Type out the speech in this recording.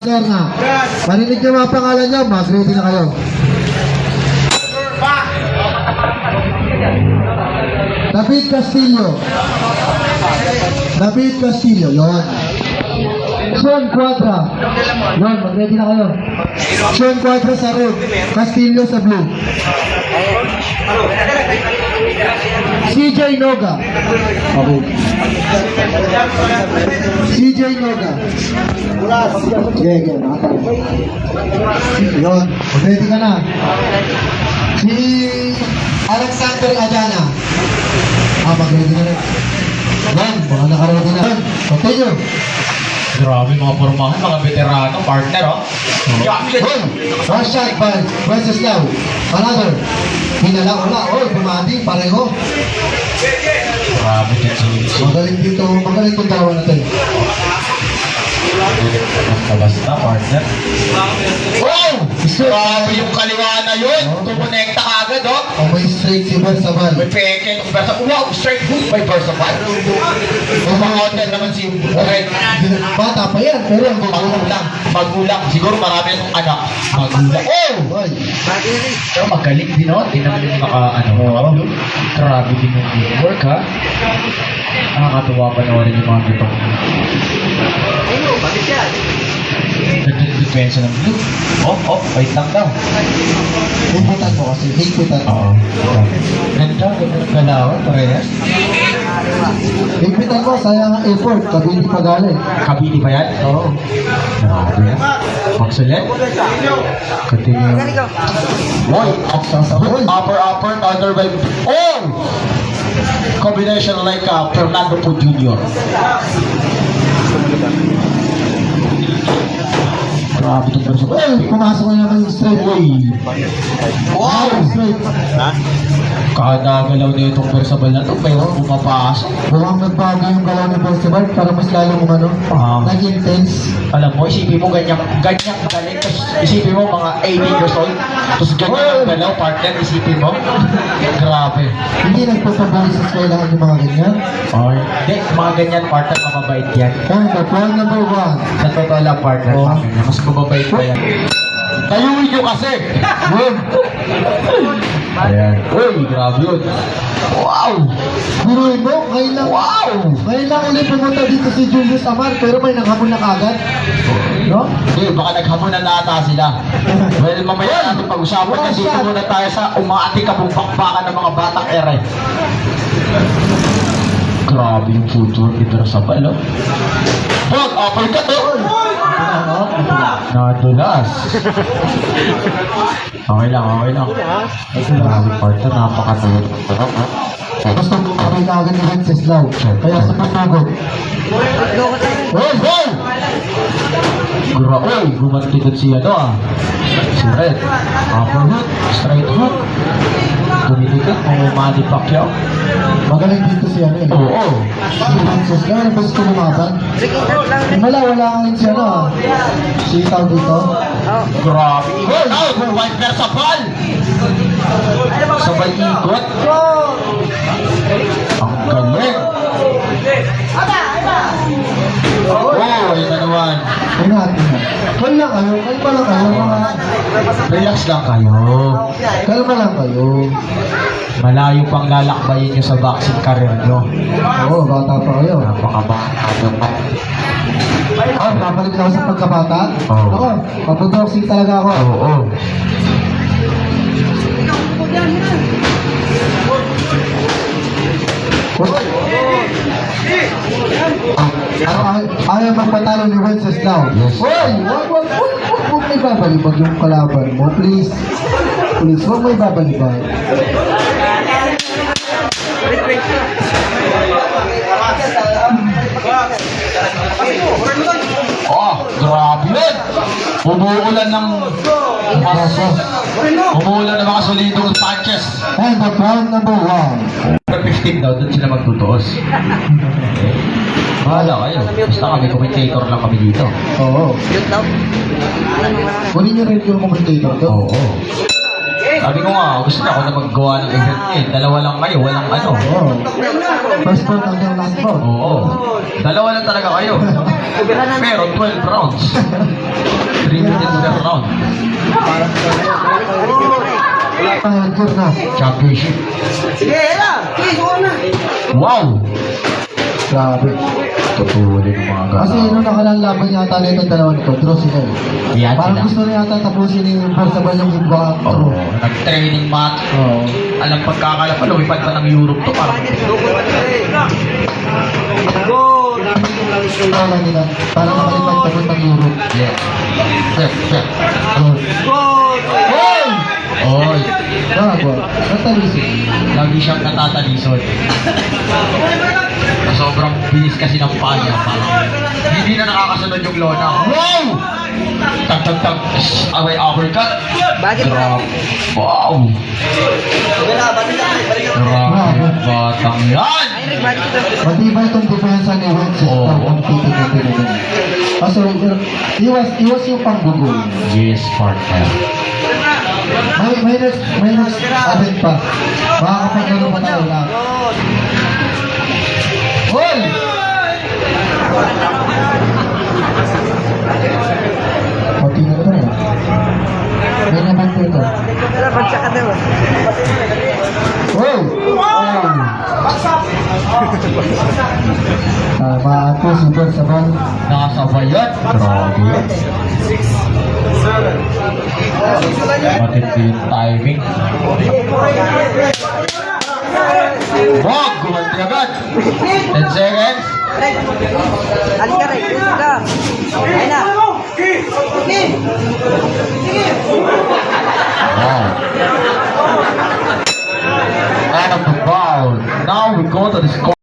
Sir na, marinig niyo mga pangalan niyo, mag-ready na kayo. David Castillo. David Castillo, yun. Sean Quadra. Yun, mag-ready na kayo. Sean Quadra sa red, Castillo sa blue. CJ Noga. Okay. CJ Noga. Yeah, nakatayo. Yun, mag-ready ka na. Si Alexander Adana. Mag-ready na rin. Yan, baka nakaready na. Continue. Grabe mga pormahan, mga veterano, partner, oh. One shot by Wenceslao. Another. Hinala, wala. Bumati, pareho. Grabe din si Magaling dito, magaling itong dalawa natin. basta, partner. Wow! Grabe yung kaliwa na yun. Tumonekta ka agad, oh. May straight si Bersabal. May peke ng Versabal. Wow, straight hook by Versabal. Umangotel naman si Red. Bata pa yan, pero ang Magulang. Magulang. Siguro marami ng anak. Magulang. Oh! Ay, Pero magaling din, oh. Tingnan mo yung grabe din yung work, ha. Nakakatuwa pa na rin yung mga gitong. Depensa ng blue. Wait lang daw. higpitan mo kasi, higpitan mo. Oo. Ganda ng galawan, parehas. Higpitan mo, sayang ang effort, kabili pa galing. Kabili ba yan? Oo. Grabe yan. Magsulit. Continue. Boy, upper, under by... Oh! Combination like Fernando Po Jr. Grabe itong verso. Pumasok na naman yung straight. Wow! Straight. Kada galaw na itong Versabal na ito, pero pumapasok. Mukhang nagbago yung galaw ni Bersabal para mas lalo mong nag-intense. Alam mo, isipin mo ganyan galing. Tapos isipin mo mga 18 years old. Tapos ganyan ang galaw, partner, isipin mo. Grabe. Hindi nagpapabalik sa eskwelahan yung mga ganyan. Hindi, mga ganyan, partner, mababait yan. Point number 1. Sa totoo lang, partner, mas mababait pa yan. Tayuin nyo kasi! Yun. Ayan. Uy, grabe yun. Wow! Biruin mo, ngayon lang. Wow! Ngayon lang ulit pumunta dito si Julius Amar, pero may nanghamon na kagad. No? Hindi, baka naghamunan na ata sila. Well, mamaya natin pag-usapan yan. Dito muna tayo sa umaati kabukbakbakan ng mga batang ere. Grabe yung future ni Versabal, oh. Bog, uppercut, oh! Nadulas. Okay lang. Grabe, partner, napakatulog. Gusto mo kami kagad ni Wenceslao. Kaya sa pagpagod. Hey! Grabe, gumanti doon si si Red. Upper hook, straight hook. Dumidikit, Manny Pacquiao. Magaling dito si ano eh. Oo. Si Wenceslao, ano ba gusto lumaban? Wala kang si si Tao dito. Grabe. Hey! White Versabal! Sabay ikot. Ang galing. Yun na naman. Ay natin na. Kalma lang kayo. Relax lang kayo. Kalma lang kayo. Malayo pang lalakbayin nyo sa boxing career nyo. Oo, bata pa kayo. Napakabata pa. Papalit ako sa pagkabata? Oo. Ako, papudoxing talaga ako. Oo. Ayaw magpatalo ni Wenceslao. Yes. Hoy! Huwag may babalibag yung kalaban mo. Please, huwag may babalibag. Grabe yun! Umuulan ng mga solidong punches. And the round number 1. 15 daw, doon sila magtutuos. Bahala kayo. Basta kami, commentator lang kami dito. Oo. Kunin niyo rin yung commentator to. Oo. Sabi ko nga, gusto na ako na maggawa ng event eh. Dalawa lang kayo, walang ano. Oo. First round hanggang last round. Oo. Dalawa lang talaga kayo. Pero 12 rounds. 3 minutes per round. Headgear na. Championship. Wow! Grabe. Totoo din mga Kasi nung nakalang laban yata na itong dalawa nito, draw sila eh. Yan Parang sila. gusto na yata tapusin yung Borsabal yung iba Oo, draw. nag-training match. Oo. Alam pagkakalap, lumipad pa ng Europe to parang Kala nila, parang nakalipad tapos ng Europe. yeah. Step. Oy! Oy, Bago, natalisip. lagi siyang natatalisod. Sobrang bilis kasi ng panya. Parang hindi na nakakasunod yung lona. Wow! Tag. Away uppercut. Bakit Drop. Wow! Grabe batang yan! Matibay itong depensa ni Wences Oo. pag ang titin na. Kaso, iwas yung panggugol. Yes, partner. May next event pa. Makakapaglaro pa tayo na. Hoy! Pati na naman eh. May naman po ito. Bagsak ka daw. Hoy! Tamaan po si Borsabal. Nakasabay yan. Grabe yan. Matindi yung timing. Wag! Gumanti agad. 10 seconds. Halika rin. Halika. Ayun na. Wow. Out of the bound. Now we go to the score.